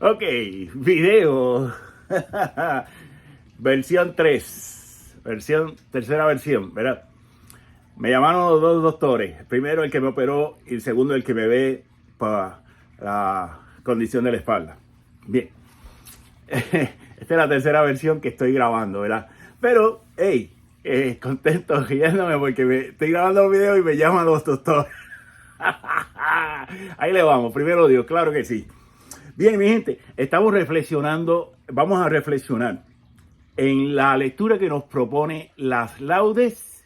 Ok, video. Versión 3. Tercera versión, ¿verdad? Me llamaron los dos doctores. El primero el que me operó y el segundo el que me ve para la condición de la espalda. Bien. Esta es la tercera versión que estoy grabando, ¿verdad? Pero, hey, contento, riéndome porque estoy grabando los videos y me llaman los doctores. Ahí le vamos, primero Dios, claro que sí. Bien, mi gente, vamos a reflexionar en la lectura que nos propone las laudes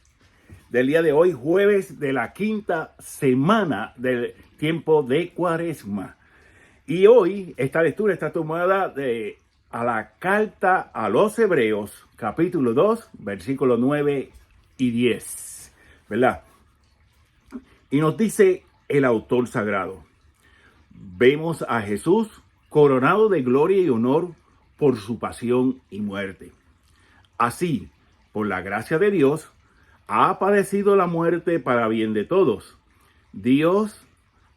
del día de hoy, jueves de la quinta semana del tiempo de Cuaresma. Y hoy esta lectura está tomada a la carta a los Hebreos, capítulo 2, versículos 9 y 10, ¿verdad? Y nos dice el autor sagrado: vemos a Jesús coronado de gloria y honor por su pasión y muerte. Así, por la gracia de Dios, ha padecido la muerte para bien de todos. Dios,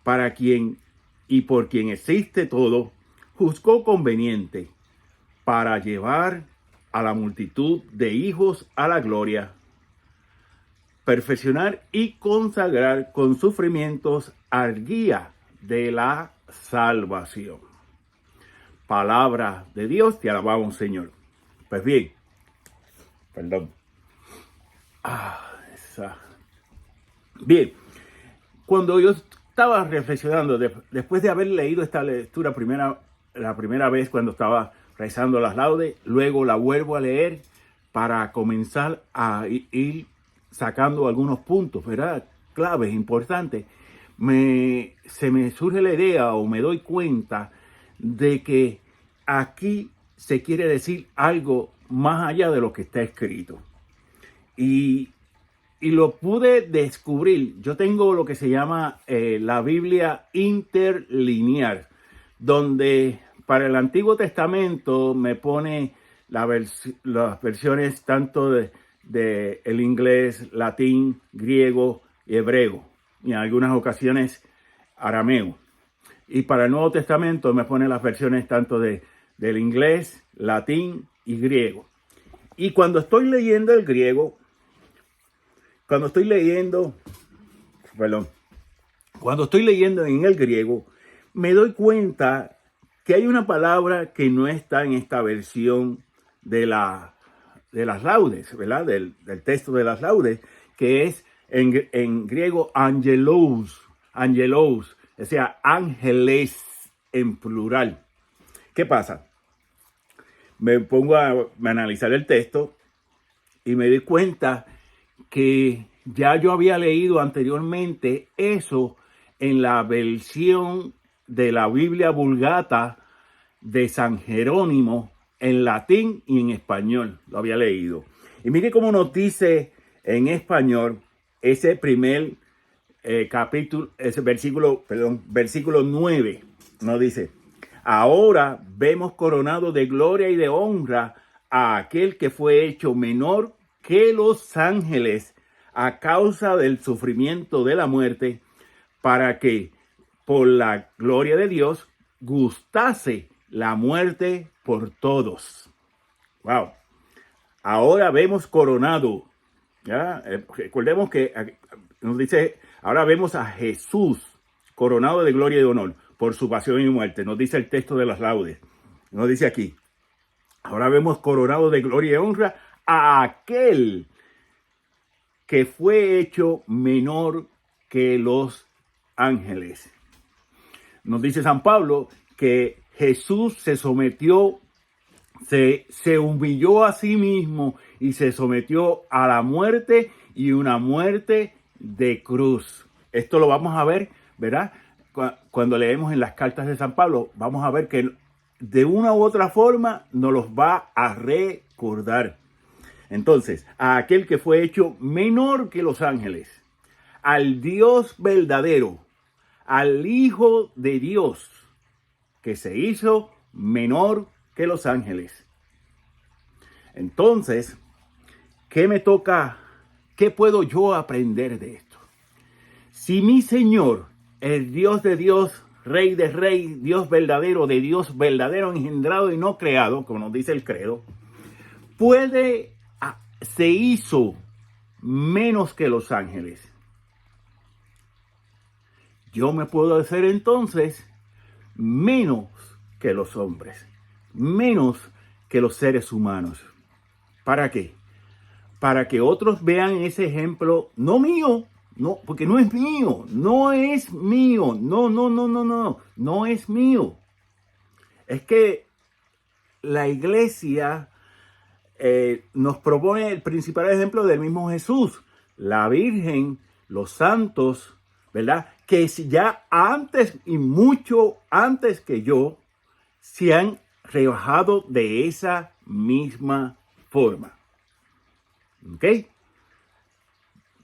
para quien y por quien existe todo, juzgó conveniente para llevar a la multitud de hijos a la gloria, perfeccionar y consagrar con sufrimientos al guía de la salvación. Palabra de Dios, te alabamos, Señor. Pues bien, perdón. Bien, cuando yo estaba reflexionando, después de haber leído esta lectura la primera vez cuando estaba rezando las laudes, luego la vuelvo a leer para comenzar a ir sacando algunos puntos, ¿verdad? Claves, importantes. Se me surge la idea o me doy cuenta de que aquí se quiere decir algo más allá de lo que está escrito. Y lo pude descubrir. Yo tengo lo que se llama la Biblia interlineal, donde para el Antiguo Testamento me pone las versiones tanto de el inglés, latín, griego y hebreo, y en algunas ocasiones arameo. Y para el Nuevo Testamento me pone las versiones tanto del inglés, latín y griego. Y cuando estoy leyendo el griego, cuando estoy leyendo en el griego, me doy cuenta que hay una palabra que no está en esta versión de las laudes, ¿verdad? Del texto de las laudes, que es en griego angelos, o sea, ángeles en plural. ¿Qué pasa? Me pongo a analizar el texto y me doy cuenta que ya yo había leído anteriormente eso en la versión de la Biblia Vulgata de San Jerónimo en latín y en español. Lo había leído. Y mire cómo nos dice en español ese primer capítulo, ese versículo 9. Nos dice: ahora vemos coronado de gloria y de honra a aquel que fue hecho menor que los ángeles a causa del sufrimiento de la muerte, para que por la gloria de Dios gustase la muerte por todos. Wow. Ahora vemos coronado. ¿Ya? Recordemos que nos dice, ahora vemos a Jesús coronado de gloria y de honor por su pasión y muerte. Nos dice el texto de las laudes. Nos dice aquí: ahora vemos coronado de gloria y honra a aquel que fue hecho menor que los ángeles. Nos dice San Pablo que Jesús se sometió, se humilló a sí mismo y se sometió a la muerte, y una muerte de cruz. Esto lo vamos a ver, ¿verdad? Cuando leemos en las cartas de San Pablo, vamos a ver que de una u otra forma nos los va a recordar. Entonces, a aquel que fue hecho menor que los ángeles, al Dios verdadero, al Hijo de Dios, que se hizo menor que los ángeles. Entonces, ¿qué me toca? ¿Qué puedo yo aprender de esto? Si mi Señor, el Dios de Dios, Rey de Rey, Dios verdadero de Dios verdadero, engendrado y no creado, como nos dice el credo, se hizo menos que los ángeles. Yo me puedo hacer entonces menos que los hombres, menos que los seres humanos. ¿Para qué? Para que otros vean ese ejemplo, no mío, no, porque no es mío, no es mío, no es mío. Es que la iglesia nos propone el principal ejemplo del mismo Jesús, la Virgen, los santos, ¿verdad? Que ya antes y mucho antes que yo se han rebajado de esa misma forma. ¿Ok?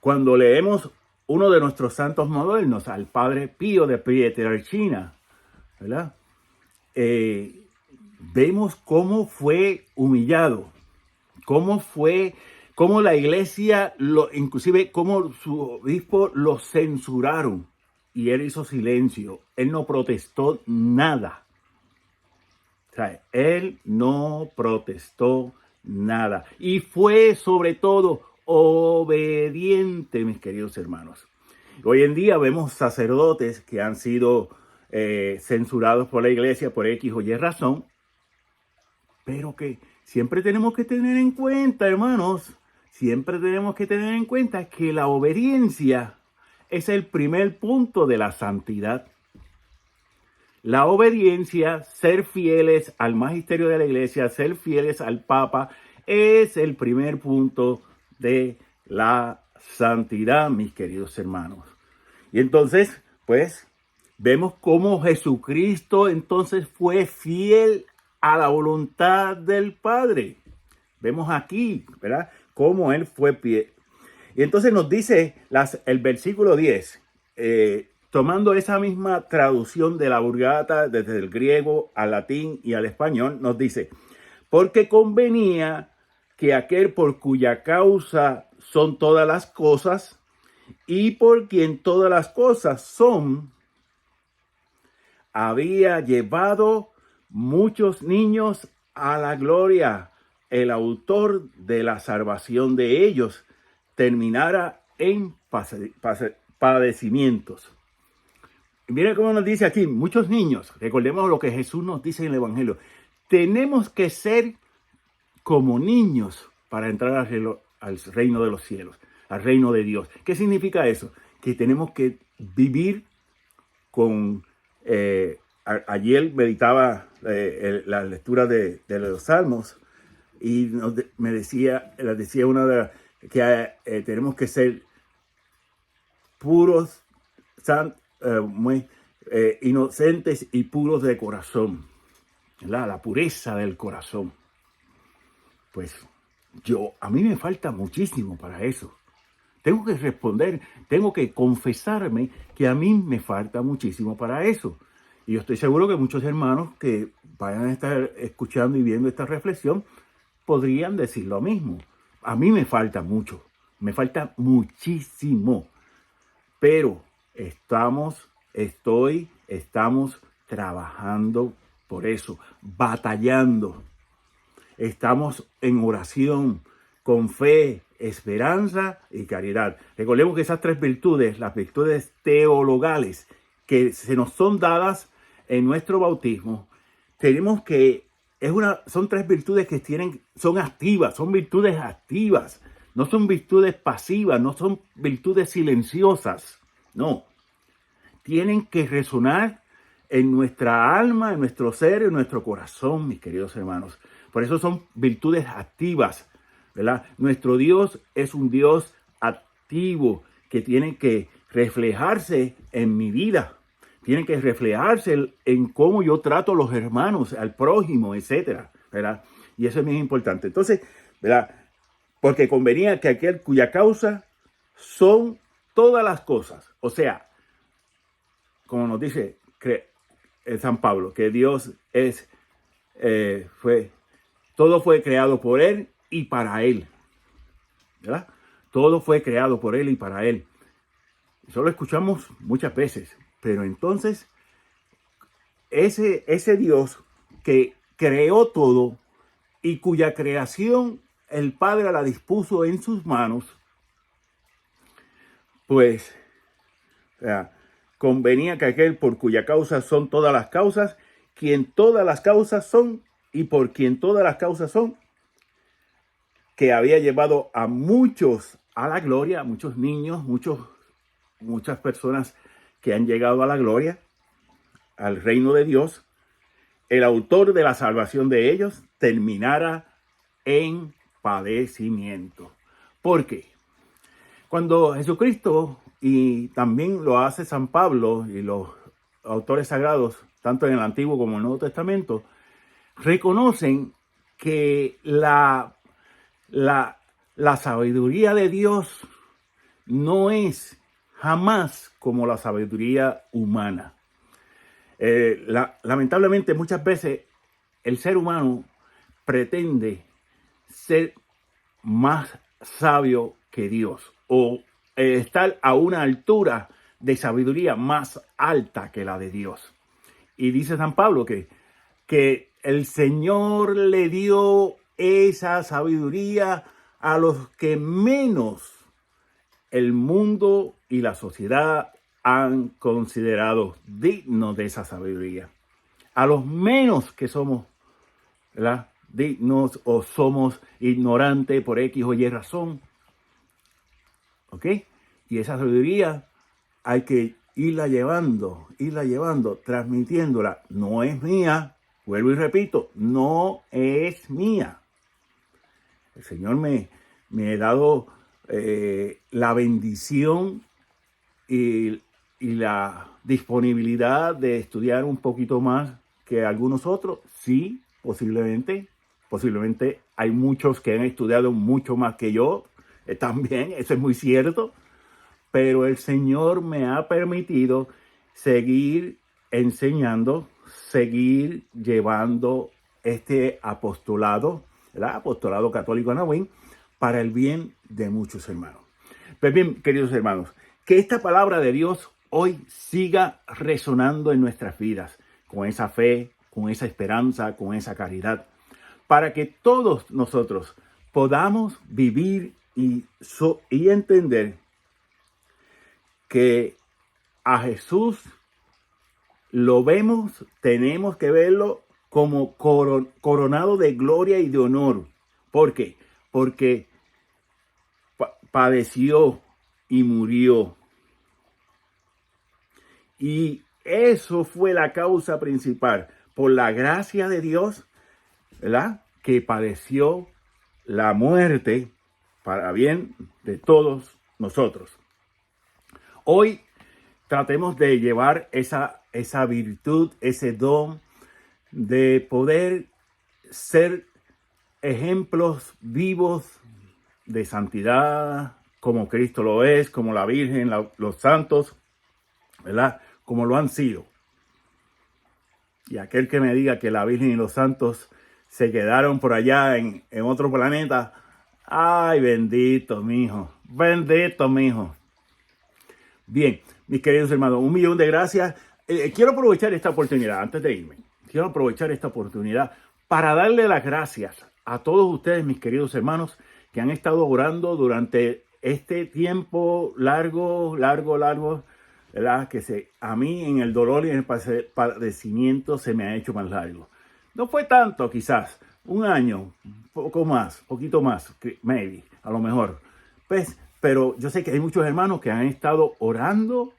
Cuando leemos uno de nuestros santos modernos, al Padre Pío de Pietrelcina, ¿verdad? Vemos cómo fue humillado, cómo la iglesia, inclusive cómo su obispo lo censuraron y él hizo silencio, él no protestó nada. O sea, él no protestó nada y fue sobre todo obediente, mis queridos hermanos. Hoy en día vemos sacerdotes que han sido censurados por la iglesia por X o Y razón, pero que siempre tenemos que tener en cuenta, hermanos, siempre tenemos que tener en cuenta que la obediencia es el primer punto de la santidad. La obediencia, ser fieles al magisterio de la iglesia, ser fieles al Papa, es el primer punto de la santidad, mis queridos hermanos. Y entonces, pues, vemos cómo Jesucristo entonces fue fiel a la voluntad del Padre. Vemos aquí, ¿verdad? Cómo él fue fiel. Y entonces nos dice el versículo 10, tomando esa misma traducción de la Vulgata desde el griego al latín y al español, nos dice, porque convenía que aquel por cuya causa son todas las cosas y por quien todas las cosas son, había llevado muchos niños a la gloria. El autor de la salvación de ellos terminara en padecimientos. Miren cómo nos dice aquí, muchos niños. Recordemos lo que Jesús nos dice en el Evangelio. Tenemos que ser como niños para entrar al reino de los cielos, al reino de Dios. ¿Qué significa eso? Que tenemos que vivir con... ayer meditaba la lectura de los Salmos y les decía una de que tenemos que ser puros, muy inocentes y puros de corazón, ¿verdad? La pureza del corazón. Pues a mí me falta muchísimo para eso. Tengo que responder, tengo que confesarme que a mí me falta muchísimo para eso. Y yo estoy seguro que muchos hermanos que vayan a estar escuchando y viendo esta reflexión podrían decir lo mismo. A mí me falta mucho, me falta muchísimo. Pero estamos trabajando por eso, batallando. Estamos en oración, con fe, esperanza y caridad. Recordemos que esas tres virtudes, las virtudes teologales que se nos son dadas en nuestro bautismo, son tres virtudes que son activas, son virtudes activas, no son virtudes pasivas, no son virtudes silenciosas, no. Tienen que resonar en nuestra alma, en nuestro ser, en nuestro corazón, mis queridos hermanos. Por eso son virtudes activas, ¿verdad? Nuestro Dios es un Dios activo que tiene que reflejarse en mi vida. Tiene que reflejarse en cómo yo trato a los hermanos, al prójimo, etcétera, ¿verdad? Y eso es muy importante. Entonces, ¿verdad? Porque convenía que aquel cuya causa son todas las cosas. O sea, como nos dice San Pablo, que Dios todo fue creado por Él y para Él, ¿verdad? Todo fue creado por Él y para Él. Eso lo escuchamos muchas veces, pero entonces ese Dios que creó todo y cuya creación el Padre la dispuso en sus manos, pues, o sea, convenía que aquel por cuya causa son todas las causas, quien todas las causas son y por quien todas las causas son, que había llevado a muchos a la gloria, a muchos niños, muchas personas que han llegado a la gloria, al reino de Dios, el autor de la salvación de ellos terminara en padecimiento. ¿Por qué? Cuando Jesucristo, y también lo hace San Pablo y los autores sagrados, tanto en el Antiguo como en el Nuevo Testamento, reconocen que la sabiduría de Dios no es jamás como la sabiduría humana. Lamentablemente muchas veces el ser humano pretende ser más sabio que Dios o estar a una altura de sabiduría más alta que la de Dios. Y dice San Pablo que el Señor le dio esa sabiduría a los que menos el mundo y la sociedad han considerado dignos de esa sabiduría. A los menos que somos, ¿verdad?, dignos o somos ignorantes por X o Y razón. ¿Ok? Y esa sabiduría hay que irla llevando, transmitiéndola. No es mía, vuelvo y repito, no es mía. El Señor me ha dado la bendición y la disponibilidad de estudiar un poquito más que algunos otros. Sí, posiblemente hay muchos que han estudiado mucho más que yo, también, eso es muy cierto, pero el Señor me ha permitido seguir enseñando, seguir llevando este apostolado, el apostolado católico Anahuín, para el bien de muchos hermanos. Pues bien, queridos hermanos, que esta palabra de Dios hoy siga resonando en nuestras vidas, con esa fe, con esa esperanza, con esa caridad, para que todos nosotros podamos vivir y entender que a Jesús lo vemos, tenemos que verlo como coronado de gloria y de honor. ¿Por qué? Porque padeció y murió. Y eso fue la causa principal, por la gracia de Dios, ¿verdad?, que padeció la muerte para bien de todos nosotros. Hoy tratemos de llevar esa virtud, ese don de poder ser ejemplos vivos de santidad, como Cristo lo es, como la Virgen, los santos, ¿verdad?, como lo han sido. Y aquel que me diga que la Virgen y los santos se quedaron por allá en otro planeta, ay, bendito, mijo. Bien, mis queridos hermanos, 1.000.000 de gracias. Quiero aprovechar esta oportunidad, antes de irme, para darle las gracias a todos ustedes, mis queridos hermanos, que han estado orando durante este tiempo largo, ¿verdad? Que a mí en el dolor y en el padecimiento se me ha hecho más largo. No fue tanto, quizás, un año, poquito más, maybe, a lo mejor. Pues, pero yo sé que hay muchos hermanos que han estado orando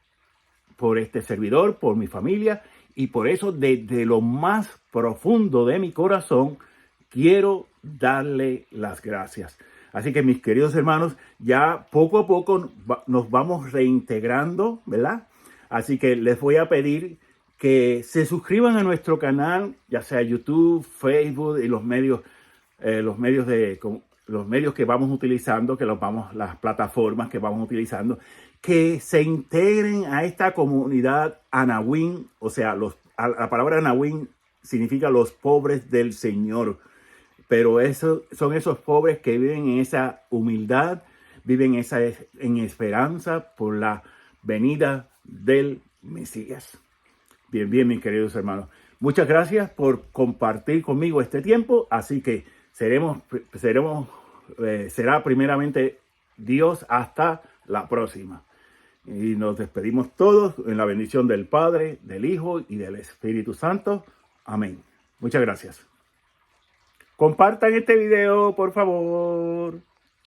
por este servidor, por mi familia, y por eso desde lo más profundo de mi corazón quiero darle las gracias. Así que, mis queridos hermanos, ya poco a poco nos vamos reintegrando, ¿verdad? Así que les voy a pedir que se suscriban a nuestro canal, ya sea YouTube, Facebook y los medios que vamos utilizando, las plataformas que vamos utilizando, que se integren a esta comunidad Anahuín. O sea, la palabra Anahuín significa los pobres del Señor. Pero son esos pobres que viven en esa humildad, viven en esperanza por la venida del Mesías. Bien, mis queridos hermanos. Muchas gracias por compartir conmigo este tiempo. Así que será primeramente Dios hasta la próxima. Y nos despedimos todos en la bendición del Padre, del Hijo y del Espíritu Santo. Amén. Muchas gracias. Compartan este video, por favor.